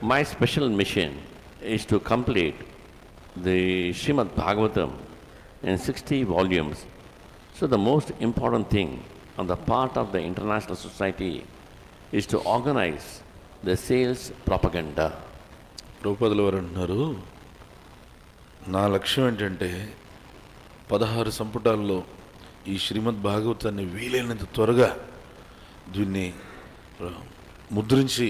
My special mission is to complete the Srimad Bhagavatam in 60 volumes. So, the most important thing on the part of the international society is to organize the sales propaganda. రూపదుల వారు అంటున్నారు, నా లక్ష్యం ఏంటంటే 16 సంపుటాల్లో ఈ శ్రీమద్ భాగవతాన్ని వీలైనంత త్వరగా దీన్ని ముద్రించి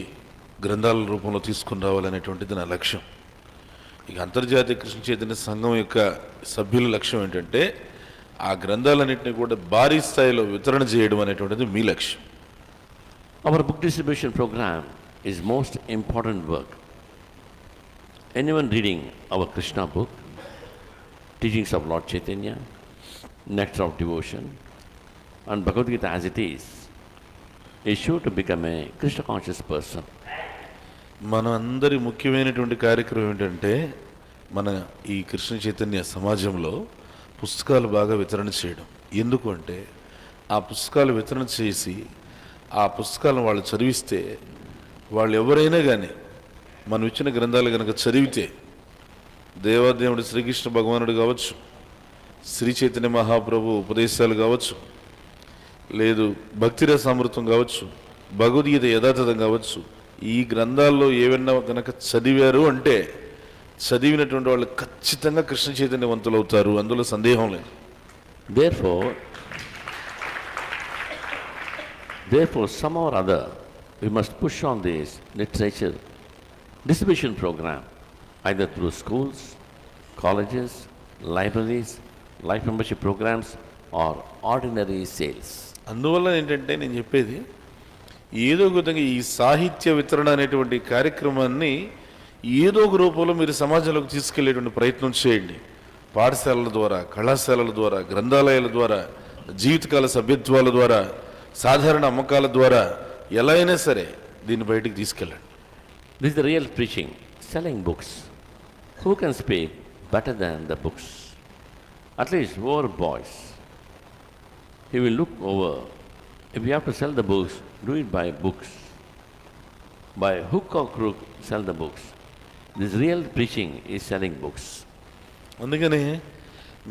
గ్రంథాల రూపంలో తీసుకుని రావాలనేటువంటిది నా లక్ష్యం. ఇక అంతర్జాతీయ కృష్ణ చైతన్య సంఘం యొక్క సభ్యుల లక్ష్యం ఏంటంటే ఆ గ్రంథాలన్నింటినీ కూడా భారీ స్థాయిలో వితరణ చేయడం అనేటువంటిది మీ లక్ష్యం. Our book distribution program is most important work. Anyone reading our Krishna book, Teachings of Lord Chaitanya, Nectar of Devotion, and Bhagavad Gita as it is sure to become a Krishna conscious person. మన అందరి ముఖ్యమైనటువంటి కార్యక్రమం ఏంటంటే మన ఈ కృష్ణ చైతన్య సమాజంలో పుస్తకాలు బాగా వితరణ చేయడం. ఎందుకు అంటే ఆ పుస్తకాలు వితరణ చేసి ఆ పుస్తకాలను వాళ్ళు చదివిస్తే వాళ్ళు ఎవరైనా కానీ మనం ఇచ్చిన గ్రంథాలు కనుక చదివితే దేవాదేవుడు శ్రీకృష్ణ భగవానుడు కావచ్చు, శ్రీ చైతన్య మహాప్రభు ఉపదేశాలు కావచ్చు, లేదు భక్తిరసామృతం కావచ్చు, భగవద్గీత యథాతథం కావచ్చు, ఈ గ్రంథాల్లో ఏవైనా కనుక చదివారు అంటే చదివినటువంటి వాళ్ళు ఖచ్చితంగా కృష్ణ చైతన్యవంతులు అవుతారు, అందులో సందేహం లేదు. Therefore, somehow or other, we must push on this literature distribution program, either through schools, colleges, libraries, life membership programs, or ordinary sales. అందువల్ల ఏంటంటే నేను చెప్పేది, ఏదో ఒక విధంగా ఈ సాహిత్య వితరణ అనేటువంటి కార్యక్రమాన్ని ఏదో ఒక రూపంలో మీరు సమాజంలోకి తీసుకెళ్లేటువంటి ప్రయత్నం చేయండి. పాఠశాలల ద్వారా, కళాశాలల ద్వారా, గ్రంథాలయాల ద్వారా, జీవితకాల సభ్యత్వాల ద్వారా, సాధారణ అమ్మకాల ద్వారా ఎలా అయినా సరే దీన్ని బయటికి తీసుకెళ్ళండి. This is the real preaching, selling books. Who can speak better than the books? At least over boys. He will look over. If you have to sell the books, do it by books. By hook or crook, sell the books. This real preaching is selling books. అందుకని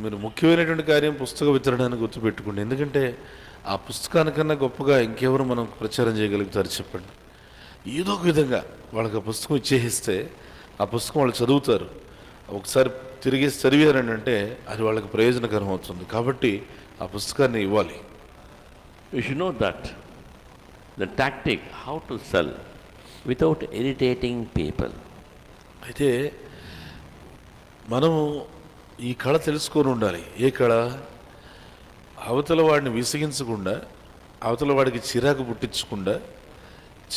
మీరు ముఖ్యమైనటువంటి కార్యం పుస్తక వితరణని గుర్తుపెట్టుకోండి. ఎందుకంటే ఆ పుస్తకానికన్నా గొప్పగా ఇంకెవరు మనం ప్రచారం చేయగలుగుతారు చెప్పండి. ఏదో ఒక విధంగా వాళ్ళకి ఆ పుస్తకం ఇచ్చేస్తే ఆ పుస్తకం వాళ్ళు చదువుతారు. ఒకసారి తిరిగి చదివారని అంటే అది వాళ్ళకి ప్రయోజనకరం అవుతుంది. కాబట్టి ఆ పుస్తకాన్ని ఇవ్వాలి. You should know that the tactic how to sell without irritating people. అయితే మనము ఈ కళ తెలుసుకొని ఉండాలి. ఏ కళ? అవతల వాడిని విసిగించకుండా, అవతల వాడికి చిరాకు పుట్టించకుండా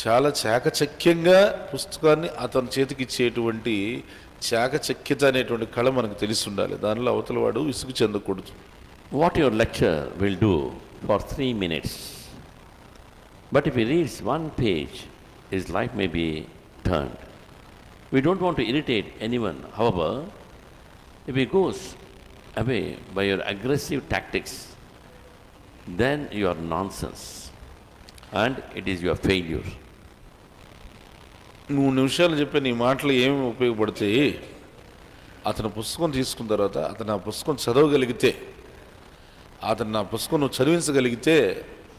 చాలా చాకచక్యంగా పుస్తకాన్ని అతని చేతికి ఇచ్చేటువంటి చాకచక్యత అనేటువంటి కళ మనకు తెలిసి ఉండాలి. దానిలో అవతల వాడు విసుగు చెందకూడదు. What your lecture will do for 3 minutes, but if he reads one page, his life may be turned. We don't want to irritate anyone. However, if he goes away by your aggressive tactics, then you are nonsense and it is your failure. నువ్వు నిమిషాలు చెప్పే నీ మాటలు ఏమి ఉపయోగపడతాయి? అతను పుస్తకం తీసుకున్న తర్వాత అతను ఆ పుస్తకం చదవగలిగితే, అతను ఆ పుస్తకం నువ్వు చదివించగలిగితే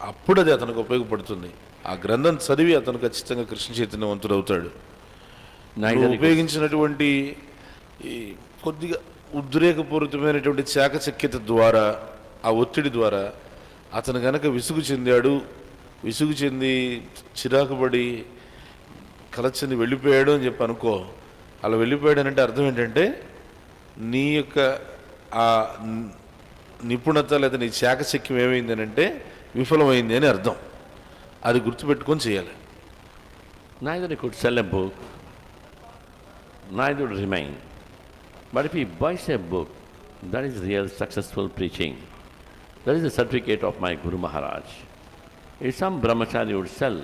అప్పుడు అది అతనికి ఉపయోగపడుతుంది. ఆ గ్రంథం చదివి అతను ఖచ్చితంగా కృష్ణ చైతన్యవంతుడు అవుతాడు. ఉపయోగించినటువంటి ఈ కొద్దిగా ఉద్రేకపూరితమైనటువంటి చాకచక్యత ద్వారా, ఆ ఒత్తిడి ద్వారా అతను కనుక విసుగు చెందాడు, విసుగు చెంది చిరాకుపడి కలచంది వెళ్ళిపోయాడు అని చెప్పి అనుకో. అలా వెళ్ళిపోయాడు అంటే అర్థం ఏంటంటే నీ యొక్క ఆ నిపుణత లేదా నీ చాకచక్యం ఏమైంది అని అంటే విఫలమైంది అని అర్థం. అది గుర్తుపెట్టుకొని చేయాలి. Neither he could sell a book, neither would remain. But if he buys a book, that is real successful preaching. That is the certificate of my Guru Maharaj. If some brahmachari would sell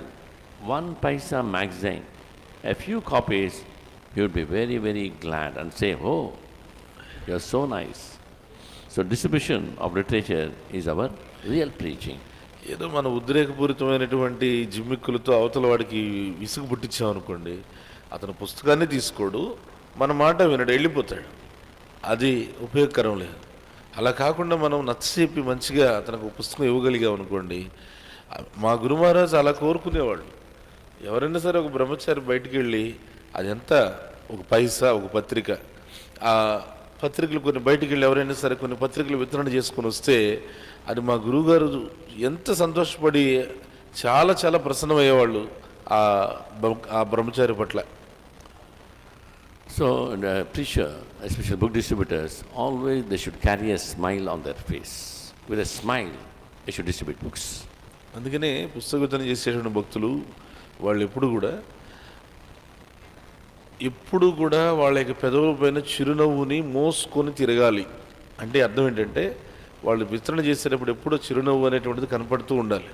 1 paisa magazine, a few copies, he would be very, very glad and say, "Oh, you are so nice." So distribution of literature is our real preaching. ఏదో మన ఉద్రేకపూరితమైనటువంటి జిమ్మిక్కులతో అవతల వాడికి విసుగు పుట్టించామనుకోండి, అతను పుస్తకాన్ని తీసుకోడు, మన మాట వినడు, వెళ్ళిపోతాడు. అది ఉపయోగకరం లేదు. అలా కాకుండా మనం నచ్చచెప్పి మంచిగా అతనికి ఒక పుస్తకం ఇవ్వగలిగాం అనుకోండి. మా గురు మహారాజ్ అలా కోరుకునేవాళ్ళు. ఎవరైనా సరే ఒక బ్రహ్మచారి బయటికి వెళ్ళి అది ఎంత, ఒక పైసా, ఒక పత్రిక, ఆ పత్రికలు కొన్ని బయటికి వెళ్ళి ఎవరైనా సరే కొన్ని పత్రికలు వితరణ చేసుకొని వస్తే అది మా గురువుగారు ఎంత సంతోషపడి చాలా చాలా ప్రసన్నమయ్యేవాళ్ళు ఆ బ్రహ్మచారి పట్ల. So, the preacher, especially book distributors, always they should carry a smile on their face. With a smile, they should distribute books. అందుకనే పుస్తక వితరణ చేసేటువంటి భక్తులు వాళ్ళు ఎప్పుడు కూడా వాళ్ళ యొక్క పెదవుల పైన చిరునవ్వుని మోసుకొని తిరగాలి. అంటే అర్థం ఏంటంటే వాళ్ళు వితరణ చేసేటప్పుడు ఎప్పుడూ చిరునవ్వు అనేటువంటిది కనపడుతూ ఉండాలి.